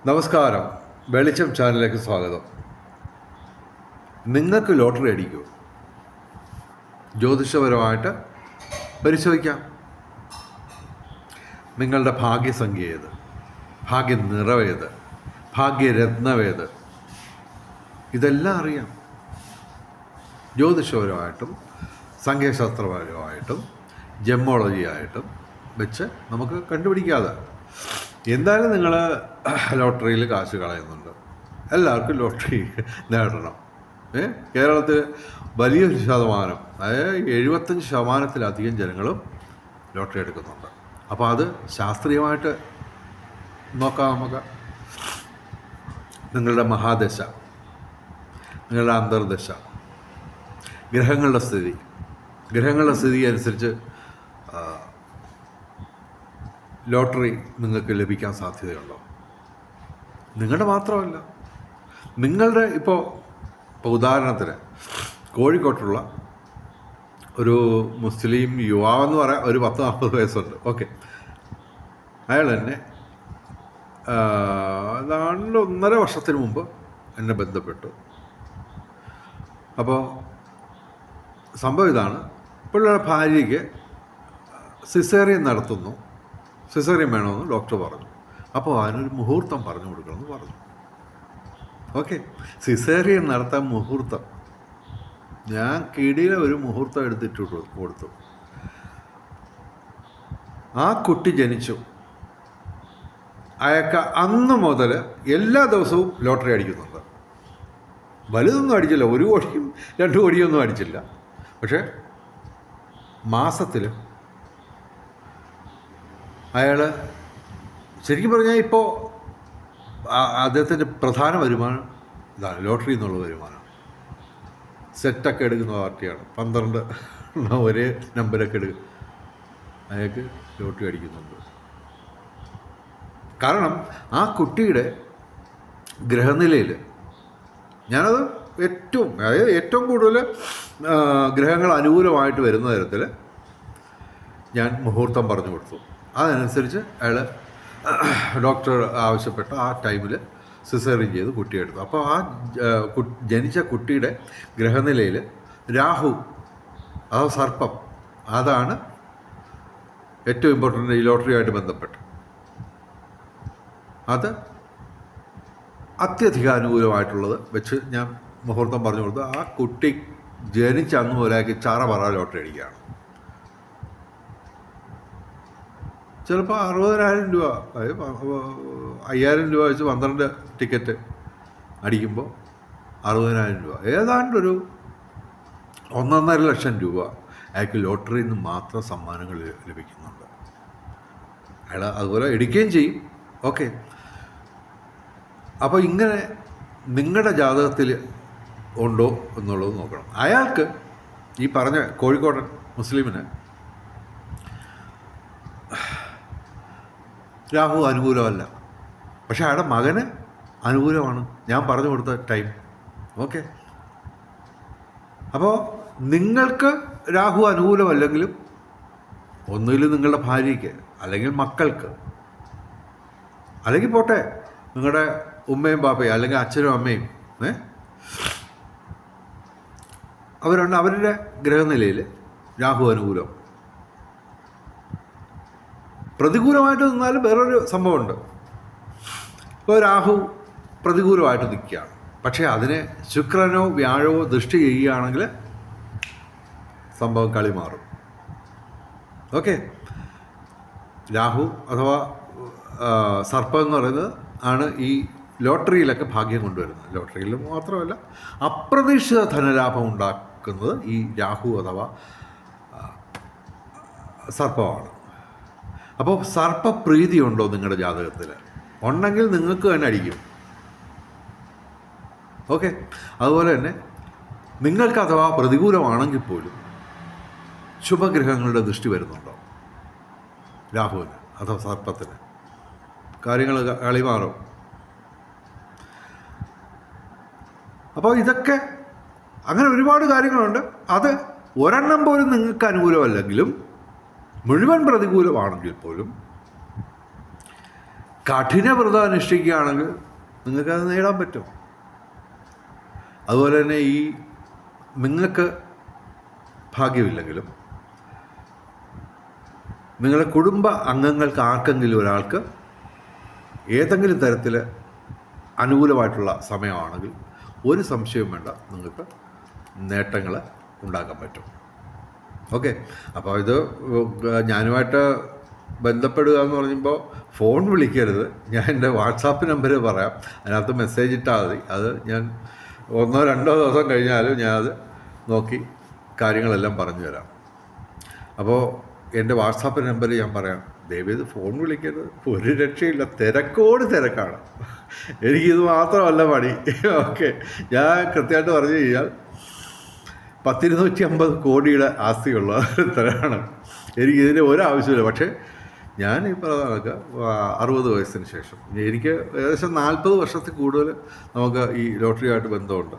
നമസ്കാരം. വെളിച്ചം ചാനലിലേക്ക് സ്വാഗതം. നിങ്ങൾക്ക് ലോട്ടറി അടിക്കുമോ? ജ്യോതിഷപരമായിട്ട് പരിശോധിക്കാം. നിങ്ങളുടെ ഭാഗ്യസംഖ്യ ഏത്, ഭാഗ്യ നിറവേത്, ഭാഗ്യരത്നവേത്, ഇതെല്ലാം അറിയാം. ജ്യോതിഷപരമായിട്ടും സംഖ്യാശാസ്ത്രപരമായിട്ടും ജെമ്മോളജി ആയിട്ടും വെച്ച് നമുക്ക് കണ്ടുപിടിക്കാതെ. എന്തായാലും നിങ്ങൾ ലോട്ടറിയിൽ കാശ് കളയുന്നുണ്ട്. എല്ലാവർക്കും ലോട്ടറി നേടണം. കേരളത്തിൽ വലിയൊരു ശതമാനം, അതായത് 75% ജനങ്ങളും ലോട്ടറി എടുക്കുന്നുണ്ട്. അപ്പോൾ അത് ശാസ്ത്രീയമായിട്ട് നോക്കാം നമുക്ക്. നിങ്ങളുടെ മഹാദശ, നിങ്ങളുടെ അന്തർദശ, ഗ്രഹങ്ങളുടെ സ്ഥിതി അനുസരിച്ച് ലോട്ടറി നിങ്ങൾക്ക് ലഭിക്കാൻ സാധ്യതയുണ്ടോ? നിങ്ങളുടെ മാത്രമല്ല, നിങ്ങളുടെ ഇപ്പോൾ ഉദാഹരണത്തിന് കോഴിക്കോട്ടുള്ള ഒരു മുസ്ലിം യുവാവെന്ന് പറയാം, ഒരു 10-40 വയസ്സുണ്ട്. ഓക്കെ, അയാൾ എന്നെ ഏതാണ്ട് 1.5 വർഷത്തിന് മുമ്പ് എന്നെ ബന്ധപ്പെട്ടു. അപ്പോൾ സംഭവം ഇതാണ്: പുള്ളിയുടെ ഭാര്യയ്ക്ക് സിസേറിയൻ നടത്തുന്നു, സിസേറിയൻ വേണമെന്ന് ഡോക്ടർ പറഞ്ഞു. അപ്പോൾ അതിനൊരു മുഹൂർത്തം പറഞ്ഞു കൊടുക്കണമെന്ന് പറഞ്ഞു. ഓക്കെ, സിസേറിയൻ നടത്താൻ മുഹൂർത്തം. ഞാൻ കിടിയിലെ ഒരു മുഹൂർത്തം എടുത്തിട്ട് കൊടുത്തു. ആ കുട്ടി ജനിച്ചു. അയാൾക്ക് അന്ന് മുതൽ എല്ലാ ദിവസവും ലോട്ടറി അടിക്കുന്നുണ്ട്. വലുതൊന്നും അടിച്ചില്ല, 1 കോടിയും 2 കോടിയൊന്നും അടിച്ചില്ല. പക്ഷേ മാസത്തിൽ അയാൾ ശരിക്കും പറഞ്ഞാൽ ഇപ്പോൾ അദ്ദേഹത്തിൻ്റെ പ്രധാന വരുമാനം ഇതാണ്, ലോട്ടറി എന്നുള്ള വരുമാനം. സെറ്റൊക്കെ എടുക്കുന്ന പാർട്ടിയാണ്. 12 ഒരേ നമ്പരൊക്കെ എടുക്കും. അയാൾക്ക് ലോട്ടറി അടിക്കുന്നുണ്ട്. കാരണം ആ കുട്ടിയുടെ ഗ്രഹനിലയിൽ ഞാനത് ഏറ്റവും കൂടുതൽ ഗ്രഹങ്ങൾ അനുകൂലമായിട്ട് വരുന്ന തരത്തിൽ ഞാൻ മുഹൂർത്തം പറഞ്ഞു കൊടുത്തു. അതനുസരിച്ച് അയാൾ ഡോക്ടർ ആവശ്യപ്പെട്ട ആ ടൈമിൽ സിസേറിയൻ ചെയ്ത് കുട്ടിയെടുത്തു. അപ്പോൾ ആ ജനിച്ച കുട്ടിയുടെ ഗ്രഹനിലയിൽ രാഹു, ആ സർപ്പം, അതാണ് ഏറ്റവും ഇമ്പോർട്ടൻ്റ് ഈ ലോട്ടറിയുമായിട്ട് ബന്ധപ്പെട്ട്. അത് അത്യധികം അനുകൂലമായിട്ടുള്ളത് വെച്ച് ഞാൻ മുഹൂർത്തം പറഞ്ഞു കൊടുത്തു. ആ കുട്ടി ജനിച്ച അന്ന് മുതലാക്കി ചാറ ലോട്ടറി അടിക്കുകയാണ്. ചിലപ്പോൾ 60,000 രൂപ, അതായത് 5,000 രൂപ വെച്ച് 12 ടിക്കറ്റ് അടിക്കുമ്പോൾ 60,000 രൂപ, ഏതാണ്ടൊരു 1.5 ലക്ഷം രൂപ അയാൾക്ക് ലോട്ടറിയിൽ നിന്ന് മാത്രം സമ്മാനങ്ങൾ ലഭിക്കുന്നുണ്ട്. അയാൾ അതുപോലെ എടുക്കുകയും ചെയ്യും. ഓക്കെ, അപ്പോൾ ഇങ്ങനെ നിങ്ങളുടെ ജാതകത്തിൽ ഉണ്ടോ എന്നുള്ളത് നോക്കണം. അയാൾക്ക് ഈ പറഞ്ഞ കോഴിക്കോടൻ മുസ്ലിമിന് രാഹു അനുകൂലമല്ല, പക്ഷെ അയാളുടെ മകന് അനുകൂലമാണ്, ഞാൻ പറഞ്ഞു കൊടുത്ത ടൈം. ഓക്കെ, അപ്പോൾ നിങ്ങൾക്ക് രാഹു അനുകൂലമല്ലെങ്കിലും ഒന്നുകിൽ നിങ്ങളുടെ ഭാര്യയ്ക്ക്, അല്ലെങ്കിൽ മക്കൾക്ക്, അല്ലെങ്കിൽ പോട്ടെ നിങ്ങളുടെ ഉമ്മയും പാപ്പയും, അല്ലെങ്കിൽ അച്ഛനും അമ്മയും അവരുണ്ട്, അവരുടെ ഗ്രഹനിലയിൽ രാഹു അനുകൂലം. പ്രതികൂലമായിട്ട് നിന്നാലും വേറൊരു സംഭവമുണ്ട്. ഇപ്പോൾ രാഹു പ്രതികൂലമായിട്ട് നിൽക്കുകയാണ്, പക്ഷേ അതിനെ ശുക്രനോ വ്യാഴമോ ദൃഷ്ടി ചെയ്യുകയാണെങ്കിൽ സംഭവം കളി മാറും. ഓക്കെ, രാഹു അഥവാ സർപ്പം എന്ന് പറയുന്നത് ആണ് ഈ ലോട്ടറിയിലൊക്കെ ഭാഗ്യം കൊണ്ടുവരുന്നത്. ലോട്ടറിയിൽ മാത്രമല്ല, അപ്രതീക്ഷിത ധനലാഭം ഉണ്ടാക്കുന്നത് ഈ രാഹു അഥവാ സർപ്പമാണ്. അപ്പോൾ സർപ്പപ്രീതി ഉണ്ടോ നിങ്ങളുടെ ജാതകത്തിൽ? ഉണ്ടെങ്കിൽ നിങ്ങൾക്ക് തന്നെ അടിക്കും. ഓക്കെ, അതുപോലെ തന്നെ നിങ്ങൾക്ക് അഥവാ പ്രതികൂലമാണെങ്കിൽ പോലും ശുഭഗ്രഹങ്ങളുടെ ദൃഷ്ടി വരുന്നുണ്ടോ രാഹുവിന് അഥവാ സർപ്പത്തിന്? കാര്യങ്ങൾ കളിമാറും. അപ്പോൾ ഇതൊക്കെ അങ്ങനെ ഒരുപാട് കാര്യങ്ങളുണ്ട്. അത് ഒരെണ്ണം പോലും നിങ്ങൾക്ക് അനുകൂലമല്ലെങ്കിലും മുഴുവൻ പ്രതികൂലമാണെങ്കിൽ പോലും കഠിന വ്രതം അനുഷ്ഠിക്കുകയാണെങ്കിൽ നിങ്ങൾക്കത് നേടാൻ പറ്റും. അതുപോലെ തന്നെ ഈ നിങ്ങൾക്ക് ഭാഗ്യമില്ലെങ്കിലും നിങ്ങളുടെ കുടുംബ അംഗങ്ങൾക്ക് ആർക്കെങ്കിലും ഒരാൾക്ക് ഏതെങ്കിലും തരത്തിൽ അനുകൂലമായിട്ടുള്ള സമയമാണെങ്കിൽ ഒരു സംശയവും വേണ്ട, നിങ്ങൾക്ക് നേട്ടങ്ങൾ ഉണ്ടാക്കാൻ പറ്റും. ഓക്കെ, അപ്പോൾ ഇത് ഞാനുമായിട്ട് ബന്ധപ്പെടുക എന്ന് പറയുമ്പോൾ ഫോൺ വിളിക്കരുത്. ഞാൻ എൻ്റെ വാട്സാപ്പ് നമ്പർ പറയാം, അതിനകത്ത് മെസ്സേജ് ഇട്ടാൽ മതി. അത് ഞാൻ 1-2 ദിവസം കഴിഞ്ഞാലും ഞാനത് നോക്കി കാര്യങ്ങളെല്ലാം പറഞ്ഞു തരാം. അപ്പോൾ എൻ്റെ വാട്സാപ്പ് നമ്പർ ഞാൻ പറയാം. ദയവേത് ഫോൺ വിളിക്കരുത്, ഒരു രക്ഷയില്ല, തിരക്കാണ്. എനിക്കിത് മാത്രമല്ല പണി. ഓക്കെ, ഞാൻ കൃത്യമായിട്ട് പറഞ്ഞു കഴിഞ്ഞാൽ 250 കോടിയുടെ ആസ്തിയുള്ള ഒരുത്തരാണ്. എനിക്കിതിന് ഒരാവശ്യമില്ല. പക്ഷേ ഞാൻ ഈ പറഞ്ഞ 60 വയസ്സിന് ശേഷം എനിക്ക് ഏകദേശം 40 വർഷത്തിൽ കൂടുതൽ നമുക്ക് ഈ ലോട്ടറിയായിട്ട് ബന്ധമുണ്ട്.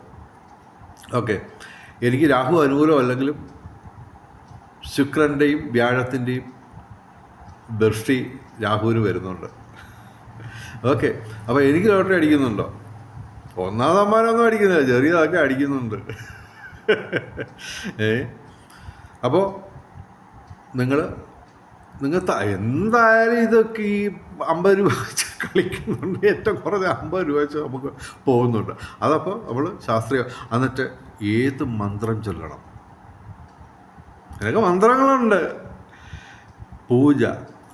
ഓക്കെ, എനിക്ക് രാഹു അനുകൂലമല്ലെങ്കിലും ശുക്രൻ്റെയും വ്യാഴത്തിൻ്റെയും ദൃഷ്ടി രാഹുവിന് വരുന്നുണ്ട്. ഓക്കെ, അപ്പോൾ എനിക്ക് ലോട്ടറി അടിക്കുന്നുണ്ടോ? 1ാം സമ്മാനമൊന്നും അടിക്കുന്നില്ല, ചെറിയതൊക്കെ അടിക്കുന്നുണ്ട്. അപ്പോൾ നിങ്ങൾ എന്തായാലും ഇതൊക്കെ ഈ 50 രൂപ വെച്ച് കളിക്കുന്നുണ്ട്. ഏറ്റവും കുറഞ്ഞ 50 രൂപ വെച്ച് നമുക്ക് പോകുന്നുണ്ട്. അതപ്പോൾ നമ്മൾ ശാസ്ത്രീയ എന്നിട്ട് ഏത് മന്ത്രം ചൊല്ലണം, അതിനൊക്കെ മന്ത്രങ്ങളുണ്ട്. പൂജ,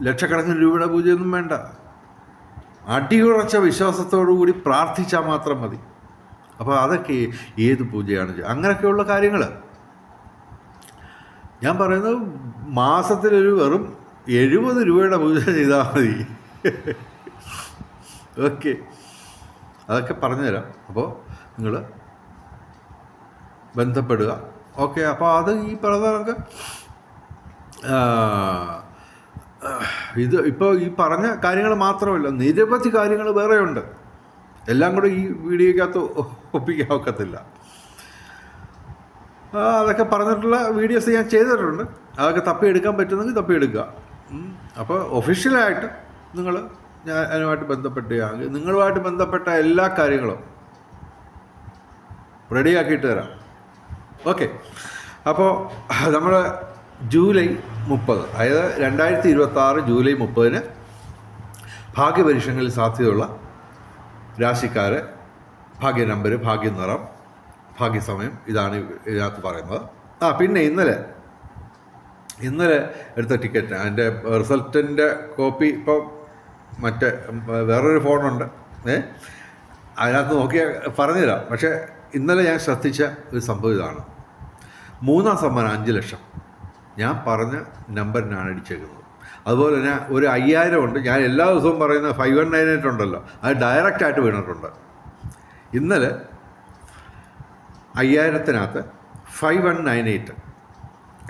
ലക്ഷക്കണക്കിന് രൂപയുടെ പൂജയൊന്നും വേണ്ട. അടിയുറച്ച വിശ്വാസത്തോടു കൂടി പ്രാർത്ഥിച്ചാൽ മാത്രം മതി. അപ്പോൾ അതൊക്കെ ഏത് പൂജയാണ് അങ്ങനെയൊക്കെയുള്ള കാര്യങ്ങൾ ഞാൻ പറയുന്നത്. മാസത്തിലൊരു വെറും 70 രൂപയുടെ പൂജ ചെയ്താൽ മതി. ഓക്കെ, അതൊക്കെ പറഞ്ഞുതരാം. അപ്പോൾ നിങ്ങൾ ബന്ധപ്പെടുക. ഓക്കെ, അപ്പോൾ അത് ഈ പറഞ്ഞതൊക്കെ ഇത് ഇപ്പോൾ ഈ പറഞ്ഞ കാര്യങ്ങൾ മാത്രമല്ല, നിരവധി കാര്യങ്ങൾ വേറെയുണ്ട്. എല്ലാം കൂടെ ഈ വീഡിയോക്കകത്ത് ഒപ്പിക്കാൻ ഒക്കത്തില്ല. അതൊക്കെ പറഞ്ഞിട്ടുള്ള വീഡിയോസ് ഞാൻ ചെയ്തിട്ടുണ്ട്. അതൊക്കെ തപ്പിയെടുക്കാൻ പറ്റുന്നെങ്കിൽ തപ്പിയെടുക്കുക. അപ്പോൾ ഒഫീഷ്യലായിട്ട് നിങ്ങൾ ഞാൻ അതിനുമായിട്ട് ബന്ധപ്പെടുകയാണെങ്കിൽ നിങ്ങളുമായിട്ട് ബന്ധപ്പെട്ട എല്ലാ കാര്യങ്ങളും റെഡിയാക്കിയിട്ട് തരാം. ഓക്കെ, അപ്പോൾ നമ്മൾ ജൂലൈ 30, അതായത് 2026 ജൂലൈ 30 ഭാഗ്യപരീക്ഷണങ്ങളിൽ സാധ്യതയുള്ള രാശിക്കാർ, ഭാഗ്യ നമ്പർ, ഭാഗ്യ നിറം, ഭാഗ്യസമയം, ഇതാണ് ഇതിനകത്ത് പറയുന്നത്. പിന്നെ ഇന്നലെ എടുത്ത ടിക്കറ്റ്, അതിൻ്റെ റിസൾട്ടിൻ്റെ കോപ്പി ഇപ്പോൾ മറ്റേ വേറൊരു ഫോണുണ്ട്, അതിനകത്ത് നോക്കിയാൽ പറഞ്ഞുതരാം. പക്ഷേ ഇന്നലെ ഞാൻ ശ്രദ്ധിച്ച ഒരു സംഭവം ഇതാണ്. 3ാം സമ്മാനം 5 ലക്ഷം ഞാൻ പറഞ്ഞ നമ്പറിനാണ് അടിച്ചേക്കുന്നത്. അതുപോലെ തന്നെ ഒരു 5000 ഉണ്ട്. ഞാൻ എല്ലാ ദിവസവും പറയുന്ന 5198 ഉണ്ടല്ലോ, അത് ഡയറക്റ്റായിട്ട് വീണിട്ടുണ്ട്. ഇന്നലെ 5000-ത്തിനകത്ത് 5198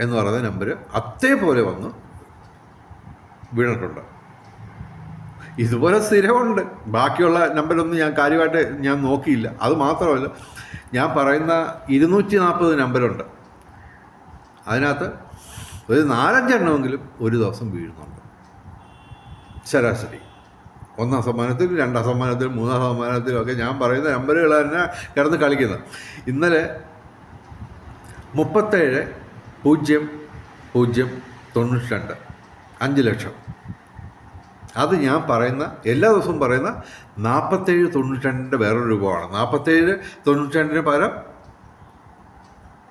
എന്ന് പറയുന്ന നമ്പർ അതേപോലെ വന്ന് വീണിട്ടുണ്ട്. ഇതുപോലെ സ്ഥിരമുണ്ട്. ബാക്കിയുള്ള നമ്പരൊന്നും ഞാൻ കാര്യമായിട്ട് ഞാൻ നോക്കിയില്ല. അത് മാത്രമല്ല, ഞാൻ പറയുന്ന 240 നമ്പരുണ്ട്. അതിനകത്ത് ഒരു 4-5 എണ്ണമെങ്കിലും ഒരു ദിവസം വീഴുന്നുണ്ട് ശരാശരി. 1ാം സമ്മാനത്തിൽ, 2ാം സമ്മാനത്തിൽ, 3ാം സമ്മാനത്തിലൊക്കെ ഞാൻ പറയുന്ന നമ്പറുകൾ തന്നെ കിടന്ന് കളിക്കുന്നത്. ഇന്നലെ 37,092 5 ലക്ഷം. അത് ഞാൻ പറയുന്ന എല്ലാ ദിവസവും പറയുന്ന 47,92 വേറൊരു രൂപമാണ്. 47,92 പകരം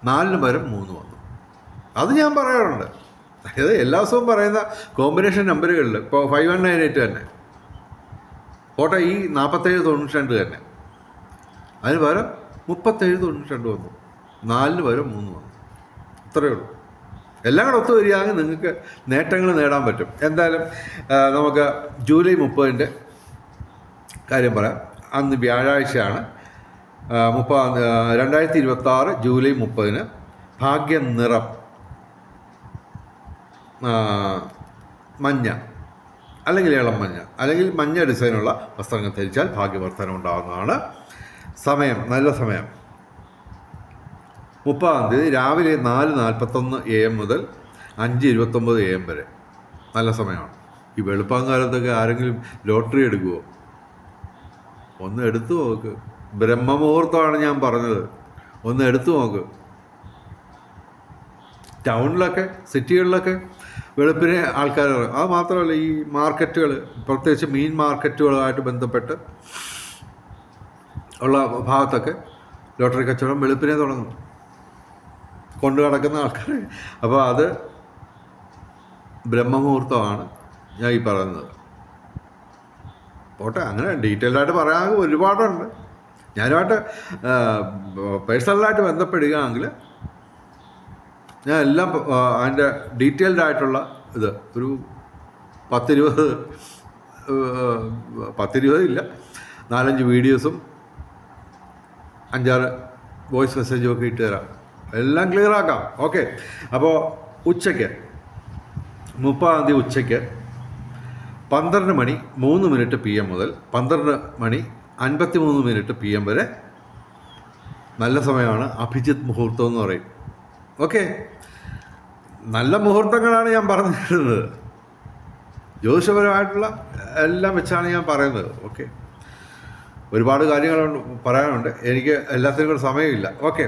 4 പകരം 3 വന്നു. അത് ഞാൻ പറയാറുണ്ട്. അതായത് എല്ലാ ദിവസവും പറയുന്ന കോമ്പിനേഷൻ നമ്പറുകളിൽ ഇപ്പോൾ 5198 തന്നെ പോട്ടെ, ഈ 47,92 തന്നെ, അതിന് പകരം 37,92 വന്നു, 4 പകരം 3 വന്നു. അത്രയേ ഉള്ളൂ. എല്ലാം കൂടെ ഒത്തു വരികയാണെങ്കിൽ നിങ്ങൾക്ക് നേട്ടങ്ങൾ നേടാൻ പറ്റും. എന്തായാലും നമുക്ക് ജൂലൈ 30 കാര്യം പറയാം. അന്ന് വ്യാഴാഴ്ചയാണ്. 2026 ജൂലൈ 30 ഭാഗ്യ നിറം മഞ്ഞ, അല്ലെങ്കിൽ ഇളം മഞ്ഞ, അല്ലെങ്കിൽ മഞ്ഞ ഡിസൈനുള്ള വസ്ത്രങ്ങൾ ധരിച്ചാൽ ഭാഗ്യവർദ്ധനം ഉണ്ടാകുന്നതാണ്. സമയം, നല്ല സമയം 30-ാം തീയതി രാവിലെ 4:41 AM മുതൽ 5:29 AM വരെ നല്ല സമയമാണ്. ഈ വെളുപ്പാങ്കാലത്തൊക്കെ ആരെങ്കിലും ലോട്ടറി എടുക്കുമോ? ഒന്ന് എടുത്തു നോക്ക്. ബ്രഹ്മമുഹൂർത്തമാണ് ഞാൻ പറഞ്ഞത്. ഒന്ന് എടുത്തു നോക്ക്. ടൗണിലൊക്കെ സിറ്റികളിലൊക്കെ വെളുപ്പിനെ ആൾക്കാർ ഇറങ്ങും. അത് മാത്രമല്ല, ഈ മാർക്കറ്റുകൾ, പ്രത്യേകിച്ച് മീൻ മാർക്കറ്റുകളുമായിട്ട് ബന്ധപ്പെട്ട് ഉള്ള ഭാഗത്തൊക്കെ ലോട്ടറി കച്ചവടം വെളുപ്പിനെ തുടങ്ങും, കൊണ്ടു നടക്കുന്ന ആൾക്കാർ. അപ്പോൾ അത് ബ്രഹ്മമുഹൂർത്തമാണ് ഞാൻ ഈ പറയുന്നത്. പോട്ടെ, അങ്ങനെ ഡീറ്റെയിൽഡായിട്ട് പറയാൻ ഒരുപാടുണ്ട്. ഞാനുമായിട്ട് പേഴ്സണലായിട്ട് ബന്ധപ്പെടുകയാണെങ്കിൽ ഞാൻ എല്ലാം അതിൻ്റെ ഡീറ്റെയിൽഡായിട്ടുള്ള ഇത് ഒരു 10-20 ഇല്ല, 4-5 വീഡിയോസും 5-6 വോയിസ് മെസ്സേജും ഒക്കെ ഇട്ട് തരാം. എല്ലാം ക്ലിയർ ആക്കാം. ഓക്കെ. അപ്പോൾ ഉച്ചയ്ക്ക് 30-ാം തീയതി ഉച്ചയ്ക്ക് 12:03 PM മുതൽ 12:53 PM വരെ നല്ല സമയമാണ്. അഭിജിത്ത് മുഹൂർത്തം എന്ന് പറയും. ഓക്കെ, നല്ല മുഹൂർത്തങ്ങളാണ് ഞാൻ പറഞ്ഞു തരുന്നത്. ജ്യോതിഷപരമായിട്ടുള്ള എല്ലാം വെച്ചാണ് ഞാൻ പറയുന്നത്. ഓക്കെ, ഒരുപാട് കാര്യങ്ങൾ പറയാനുണ്ട്, എനിക്ക് എല്ലാത്തിനും കൂടെ സമയമില്ല. ഓക്കെ,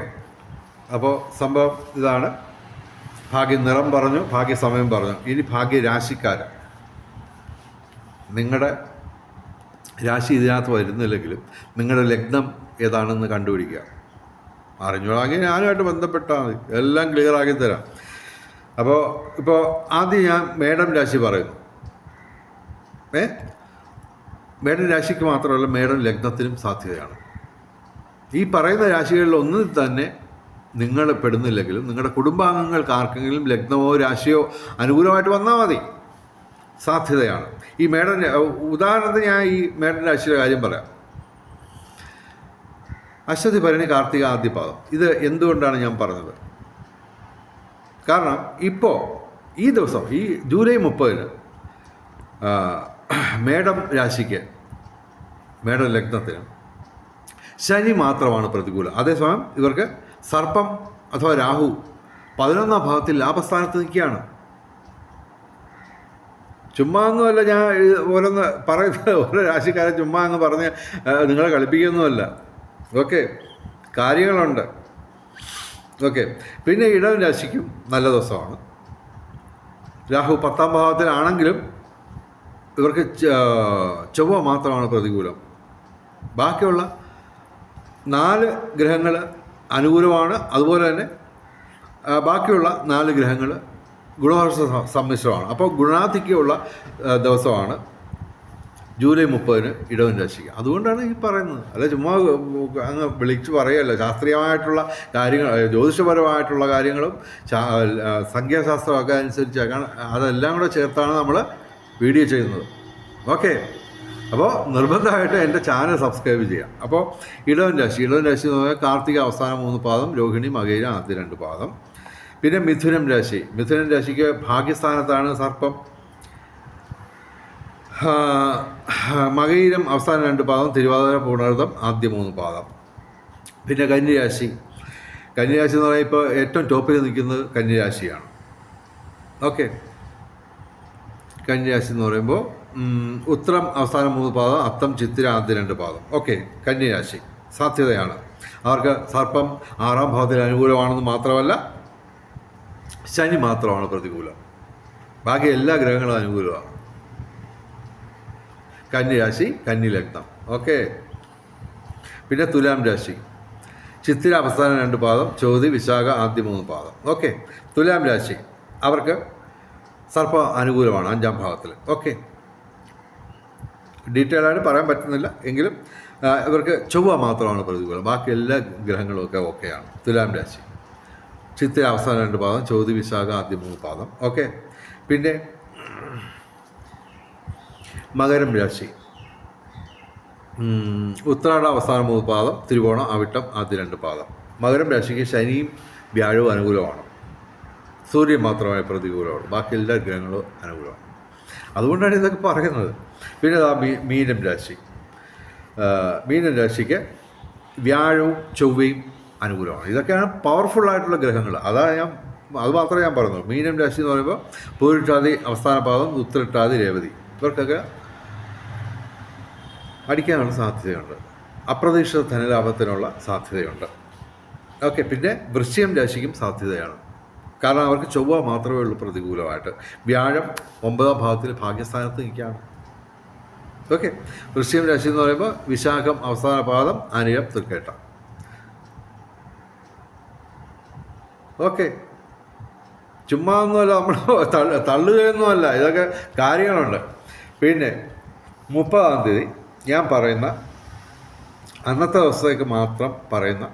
അപ്പോൾ സംഭവം ഇതാണ്. ഭാഗ്യ നിറം പറഞ്ഞു, ഭാഗ്യ സമയം പറഞ്ഞു. ഇനി ഭാഗ്യരാശിക്കാർ, നിങ്ങളുടെ രാശി ഇതിനകത്ത് വരുന്നില്ലെങ്കിലും നിങ്ങളുടെ ലഗ്നം ഏതാണെന്ന് കണ്ടുപിടിക്കുക. അറിഞ്ഞോളാമെങ്കിൽ ഞാനുമായിട്ട് ബന്ധപ്പെട്ടാൽ മതി, എല്ലാം ക്ലിയർ ആക്കി തരാം. ഇപ്പോൾ ആദ്യം ഞാൻ മേടം രാശി പറയുന്നു. മേടം രാശിക്ക് മാത്രമല്ല, മേടം ലഗ്നത്തിനും സാധ്യതയാണ്. ഈ പറയുന്ന രാശികളിൽ ഒന്നും തന്നെ നിങ്ങൾ പെടുന്നില്ലെങ്കിലും നിങ്ങളുടെ കുടുംബാംഗങ്ങൾക്ക് ആർക്കെങ്കിലും ലഗ്നമോ രാശിയോ അനുകൂലമായിട്ട് വന്നാൽ മതി, സാധ്യതയാണ്. ഈ മേടൻ, ഉദാഹരണത്തിന് ഞാൻ ഈ മേടൻ രാശിയുടെ കാര്യം പറയാം. അശ്വതി, ഭരണി, കാർത്തിക, ആദ്യപാദം. ഇത് എന്തുകൊണ്ടാണ് ഞാൻ പറഞ്ഞത്? കാരണം ഇപ്പോൾ ഈ ദിവസം, ഈ ജൂലൈ 30-ന് മേടം രാശിക്ക്, മേടം ലഗ്നത്തിന് ശനി മാത്രമാണ് പ്രതികൂലം. അതേസമയം ഇവർക്ക് സർപ്പം അഥവാ രാഹു 11-ാം ഭാവത്തിൽ ലാഭസ്ഥാനത്ത് നിൽക്കുകയാണ്. ചുമ്മാ ഒന്നുമല്ല ഞാൻ ഓരോന്ന് പറയുന്നത്, ഓരോ രാശിക്കാരെ ചുമ്മാ അങ്ങ് പറഞ്ഞ് നിങ്ങളെ കളിപ്പിക്കുകയൊന്നുമല്ല. ഓക്കെ, കാര്യങ്ങളുണ്ട്. ഓക്കെ, പിന്നെ ഇടവൻ രാശിക്കും നല്ല ദിവസമാണ്. രാഹു 10-ാം ഭാവത്തിലാണെങ്കിലും ഇവർക്ക് ചൊവ്വ മാത്രമാണ് പ്രതികൂലം. ബാക്കിയുള്ള 4 ഗ്രഹങ്ങൾ അനുകൂലമാണ്. അതുപോലെ തന്നെ ബാക്കിയുള്ള 4 ഗ്രഹങ്ങൾ ഗുണദോഷ സമ്മിശ്രമാണ്. അപ്പോൾ ഗുണാധിക്യമുള്ള ദിവസമാണ് ജൂലൈ 30-ന് ഇടവൻ രാശിക്ക്. അതുകൊണ്ടാണ് ഈ പറയുന്നത്, അല്ല ചുമ്മാ അങ്ങ് വിളിച്ച് പറയുകയല്ല. ശാസ്ത്രീയമായിട്ടുള്ള കാര്യങ്ങൾ, ജ്യോതിഷപരമായിട്ടുള്ള കാര്യങ്ങളും സംഖ്യാശാസ്ത്രമൊക്കെ അനുസരിച്ച് അതെല്ലാം കൂടെ ചേർത്താണ് നമ്മൾ വീഡിയോ ചെയ്യുന്നത്. ഓക്കെ, അപ്പോൾ നിർബന്ധമായിട്ട് എൻ്റെ ചാനൽ സബ്സ്ക്രൈബ് ചെയ്യാം. അപ്പോൾ ഇടവൻ രാശി എന്ന് പറഞ്ഞാൽ കാർത്തിക അവസാന 3 പാദം, രോഹിണി, മകയിര ആദ്യ 2 പാദം. പിന്നെ മിഥുനം രാശിക്ക് ഭാഗ്യസ്ഥാനത്താണ് സർപ്പം. മകയിരം അവസാന 2 പാദം, തിരുവാതിര, പൂർണ്ണാർദ്ധം ആദ്യ 3 പാദം. പിന്നെ കന്നിരാശി എന്ന് പറഞ്ഞാൽ ഇപ്പോൾ ഏറ്റവും ടോപ്പിൽ നിൽക്കുന്നത് കന്നിരാശിയാണ്. ഓക്കെ, കന്നിരാശി എന്ന് പറയുമ്പോൾ ഉത്തരം അവസാന 3 പാദം, അത്തം, ചിത്തിര ആദ്യ 2 പാദം. ഓക്കെ, കന്നിരാശി സാധ്യതയാണ്. അവർക്ക് സർപ്പം 6-ാം ഭാവത്തിൽ അനുകൂലമാണെന്ന് മാത്രമല്ല, ശനി മാത്രമാണ് പ്രതികൂലം. ബാക്കി എല്ലാ ഗ്രഹങ്ങളും അനുകൂലമാണ്. കന്നിരാശി, കന്നി ലഗ്നം. ഓക്കെ, പിന്നെ തുലാം രാശി, ചിത്തിര അവസാന 2 പാദം, ചോതി, വിശാഖ ആദ്യ 3 പാദം. ഓക്കെ, തുലാം രാശി അവർക്ക് സർപ്പ അനുകൂലമാണ് 5-ാം ഭാവത്തിൽ. ഓക്കെ, ഡീറ്റെയിൽ ആയിട്ട് പറയാൻ പറ്റുന്നില്ല എങ്കിലും ഇവർക്ക് ചൊവ്വ മാത്രമാണ് പ്രതികൂലം. ബാക്കി എല്ലാ ഗ്രഹങ്ങളും ഒക്കെ ഓക്കെയാണ്. തുലാം രാശി, ചിത്തിര അവസാന 2 പാദം, ചോതി, വിശാഖ ആദ്യ 3 പാദം. ഓക്കെ, പിന്നെ മകരം രാശി, ഉത്രാട അവസാന 3 പാദം, തിരുവോണം, അവിട്ടം ആദ്യ 2 പാദം. മകരം രാശിക്ക് ശനിയും വ്യാഴവും അനുകൂലമാണ്, സൂര്യൻ മാത്രമായി പ്രതികൂലമാണ്. ബാക്കി എല്ലാ ഗ്രഹങ്ങളും അനുകൂലമാണ്. അതുകൊണ്ടാണ് ഇതൊക്കെ പറയുന്നത്. പിന്നെ മീനം രാശിക്ക് വ്യാഴവും ചൊവ്വയും അനുകൂലമാണ്. ഇതൊക്കെയാണ് പവർഫുള്ളായിട്ടുള്ള ഗ്രഹങ്ങൾ. അത് മാത്രമേ ഞാൻ പറയുന്നുള്ളൂ. മീനം രാശി എന്ന് പറയുമ്പോൾ പൂരിട്ടാതി അവസാന പാദം, ഉത്തരട്ടാതി, രേവതി ഇവർക്കൊക്കെ അടിക്കാനുള്ള സാധ്യതയുണ്ട്. അപ്രതീക്ഷിത ധനലാഭത്തിനുള്ള സാധ്യതയുണ്ട്. ഓക്കെ, പിന്നെ വൃശ്ചികം രാശിക്കും സാധ്യതയാണ്. കാരണം അവർക്ക് ചൊവ്വ മാത്രമേ ഉള്ളൂ പ്രതികൂലമായിട്ട്. വ്യാഴം 9ാം ഭാവത്തിൽ ഭാഗ്യസ്ഥാനത്ത് നിൽക്കുകയാണ്. ഓക്കെ, വൃശ്ചികം രാശി എന്ന് പറയുമ്പോൾ വിശാഖം അവസാന പാദം, അനിഴം, തൃക്കേട്ട. ഓക്കെ, ചുമ്മാ ഒന്നുമല്ല, നമ്മൾ തള്ളുകയൊന്നുമല്ല, ഇതൊക്കെ കാര്യങ്ങളുണ്ട്. പിന്നെ 30ാം തീയതി ഞാൻ പറയുന്ന അന്നത്തെ ദിവസത്തേക്ക് മാത്രം പറയുന്ന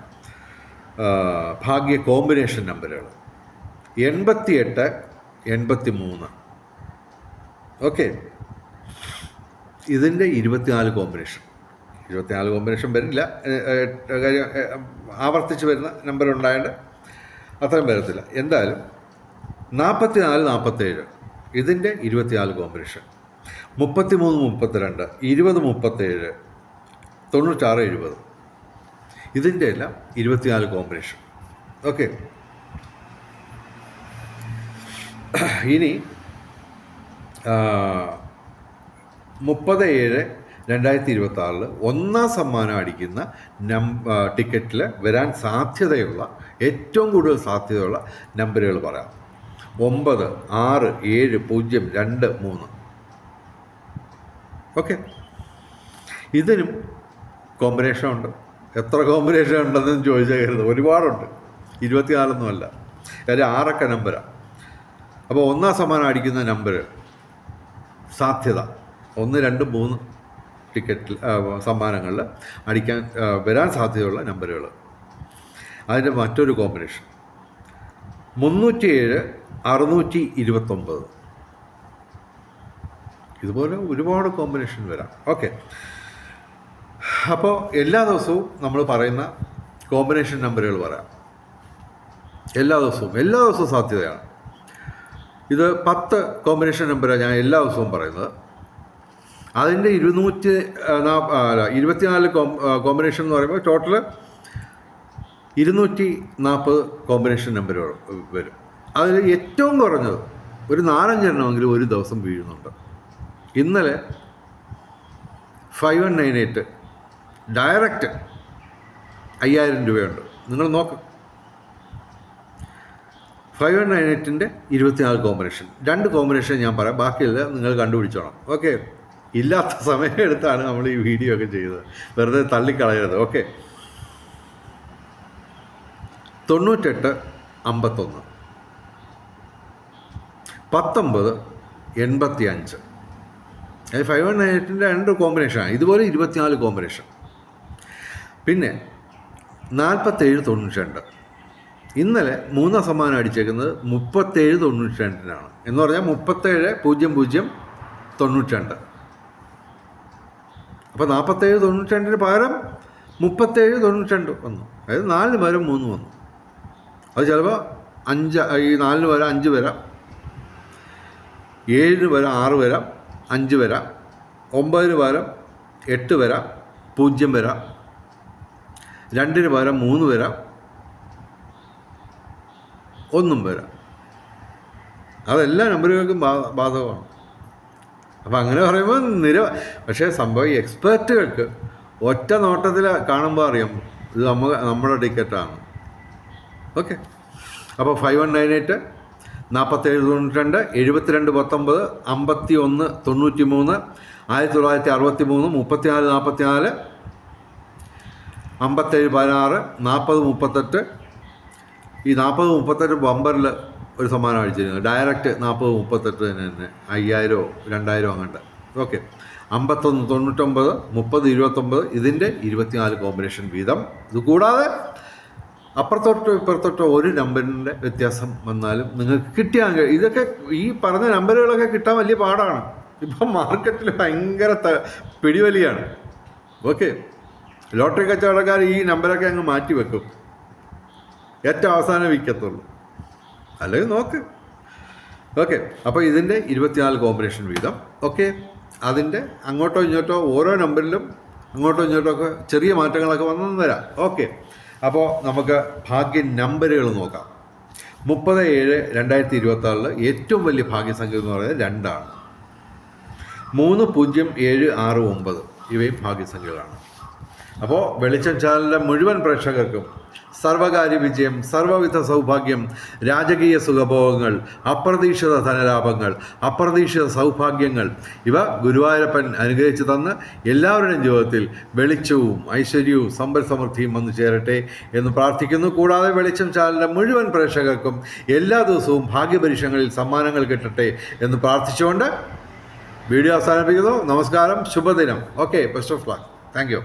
ഭാഗ്യ കോമ്പിനേഷൻ നമ്പറുകൾ 88, 83. ഓക്കെ, ഇതിൻ്റെ 24 കോമ്പിനേഷൻ. 24 കോമ്പിനേഷൻ വരില്ല, കാര്യം ആവർത്തിച്ച് വരുന്ന നമ്പർ ഉണ്ടായതുകൊണ്ട് അത്രയും വരത്തില്ല. എന്തായാലും 44, 47 ഇതിൻ്റെ 24 കോമ്പിനേഷൻ. 33, 32, 20, 37, 96, 70 ഇതിൻ്റെ എല്ലാം 24 കോമ്പിനേഷൻ. ഓക്കെ, ഇനി 30/7/2026 ഒന്നാം സമ്മാനം അടിക്കുന്ന ടിക്കറ്റിൽ വരാൻ സാധ്യതയുള്ള ഏറ്റവും കൂടുതൽ സാധ്യതയുള്ള നമ്പറുകൾ പറയാം. 9, 6, 7, 0, 2, 3. ഓക്കെ, ഇതിനും കോമ്പിനേഷൻ ഉണ്ട്. എത്ര കോമ്പിനേഷൻ ഉണ്ടെന്ന് ചോദിച്ചേക്കരുത്, ഒരുപാടുണ്ട്. 24 അല്ല, കാര്യം 6 നമ്പരാണ്. അപ്പോൾ ഒന്നാം സമ്മാനം അടിക്കുന്ന നമ്പർ സാധ്യത 1, 2, 3 ടിക്കറ്റിൽ സമ്മാനങ്ങളിൽ അടിക്കാൻ വരാൻ സാധ്യതയുള്ള നമ്പറുകൾ. അതിൻ്റെ മറ്റൊരു കോമ്പിനേഷൻ 307, 629. ഇതുപോലെ ഒരുപാട് കോമ്പിനേഷൻ വരാം. ഓക്കെ, അപ്പോൾ എല്ലാ ദിവസവും നമ്മൾ പറയുന്ന കോമ്പിനേഷൻ നമ്പറുകൾ പറയാം. എല്ലാ ദിവസവും സാധ്യതയാണ്. ഇത് 10 കോമ്പിനേഷൻ നമ്പറാണ് ഞാൻ എല്ലാ ദിവസവും പറയുന്നത്. അതിൻ്റെ 24 കോമ്പിനേഷൻ എന്ന് പറയുമ്പോൾ ടോട്ടൽ 240 കോമ്പിനേഷൻ നമ്പറുകൾ വരും. അതിൽ ഏറ്റവും കുറഞ്ഞത് ഒരു 4-5 എണ്ണമെങ്കിലും ഒരു ദിവസം വീഴുന്നുണ്ട്. ഇന്നലെ 5198 ഡയറക്റ്റ് 5000 രൂപയുണ്ട്. നിങ്ങൾ നോക്ക്, 5198ൻ്റെ 24 കോമ്പിനേഷൻ. 2 കോമ്പിനേഷൻ ഞാൻ പറയാം, ബാക്കിയല്ല നിങ്ങൾ കണ്ടുപിടിച്ചോണം. ഓക്കെ, ഇല്ലാത്ത സമയം എടുത്താണ് നമ്മൾ ഈ വീഡിയോ ഒക്കെ ചെയ്തത്, വെറുതെ തള്ളിക്കളയരുത്. ഓക്കെ, 98, 51, 19, 85. 5198ൻ്റെ 2 കോമ്പിനേഷനാണ്. ഇതുപോലെ 24 കോമ്പിനേഷൻ. പിന്നെ 47, 92. ഇന്നലെ 3ാം സമ്മാനം അടിച്ചേക്കുന്നത് 37, 92 എന്ന് പറഞ്ഞാൽ 37, 00, 92. അപ്പോൾ 47, 92 പകരം 37, 92 വന്നു. അതായത് 4 പകരം 3 വന്നു. അത് ചിലപ്പോൾ 5, ഈ 4 പകരം 5 വരാം, 7 പകരം 6 വരാം, 5 വരാം, 9 പകരം 8 വരാം, 0 വരാം, 2 പകരം 3 വരാം, 1 വരാം. അതെല്ലാ നമ്പറുകൾക്കും ബാധകമാണ്. അപ്പം അങ്ങനെ പറയുമ്പോൾ പക്ഷേ സംഭവം എക്സ്പെർട്ടുകൾക്ക് ഒറ്റ നോട്ടത്തിൽ കാണുമ്പോൾ അറിയാം ഇത് നമ്മുടെ ടിക്കറ്റാണ്. ഓക്കെ, അപ്പോൾ 5198, 47, 92, 72, 19, 51, 93, 1963, 34, 44, 57, 16, 40, 38. ഈ 40, 38 ബമ്പറിൽ ഒരു സമ്മാനം അടിച്ചിരുന്നു. ഡയറക്റ്റ് 40, 38 തന്നെ 5000 2000 അങ്ങോട്ട്. ഓക്കെ, 51, 99, 30, 29 ഇതിൻ്റെ 24 കോമ്പിനേഷൻ വീതം. ഇത് കൂടാതെ അപ്പുറത്തോട്ടോ ഇപ്പുറത്തോട്ടോ ഒരു നമ്പറിൻ്റെ വ്യത്യാസം വന്നാലും നിങ്ങൾക്ക് കിട്ടിയാൽ ഇതൊക്കെ ഈ പറഞ്ഞ നമ്പറുകളൊക്കെ കിട്ടാൻ വലിയ പാടാണ്. ഇപ്പം മാർക്കറ്റിൽ ഭയങ്കര പിടിവലിയാണ്. ഓക്കെ, ലോട്ടറി കച്ചവടക്കാർ ഈ നമ്പറൊക്കെ അങ്ങ് മാറ്റി വെക്കും, ഏറ്റവും അവസാനം വിൽക്കത്തുള്ളൂ, അല്ലെങ്കിൽ നോക്ക്. ഓക്കെ, അപ്പോൾ ഇതിൻ്റെ 24 കോമ്പിനേഷൻ വീതം. ഓക്കെ, അതിൻ്റെ അങ്ങോട്ടോ ഇങ്ങോട്ടോ ഓരോ നമ്പറിലും അങ്ങോട്ടോ ഇങ്ങോട്ടോ ഒക്കെ ചെറിയ മാറ്റങ്ങളൊക്കെ വന്നെന്ന് വരാം. ഓക്കെ, അപ്പോൾ നമുക്ക് ഭാഗ്യ നമ്പറുകൾ നോക്കാം. 30/7/2026 ഏറ്റവും വലിയ ഭാഗ്യസംഖ്യ എന്ന് പറയുന്നത് 2 ആണ്. 307669 ഇവയും ഭാഗ്യസംഖ്യകളാണ്. അപ്പോൾ വെളിച്ചം ചാനലിൻ്റെ മുഴുവൻ പ്രേക്ഷകർക്കും സർവകാര്യ വിജയം, സർവവിധ സൗഭാഗ്യം, രാജകീയ സുഖഭോഗങ്ങൾ, അപ്രതീക്ഷിത ധനലാഭങ്ങൾ, അപ്രതീക്ഷിത സൗഭാഗ്യങ്ങൾ ഇവ ഗുരുവായൂരപ്പൻ അനുഗ്രഹിച്ചു തന്ന് എല്ലാവരുടെയും ജീവിതത്തിൽ വെളിച്ചവും ഐശ്വര്യവും സമ്പൽ സമൃദ്ധിയും വന്നു ചേരട്ടെ എന്ന് പ്രാർത്ഥിക്കുന്നു. കൂടാതെ വെളിച്ചം ചാനലിൻ്റെ മുഴുവൻ പ്രേക്ഷകർക്കും എല്ലാ ദിവസവും ഭാഗ്യപരീക്ഷങ്ങളിൽ സമ്മാനങ്ങൾ കിട്ടട്ടെ എന്ന് പ്രാർത്ഥിച്ചുകൊണ്ട് വീഡിയോ അവസാനിപ്പിക്കുന്നു. നമസ്കാരം, ശുഭദിനം. Okay, best of luck. Thank you.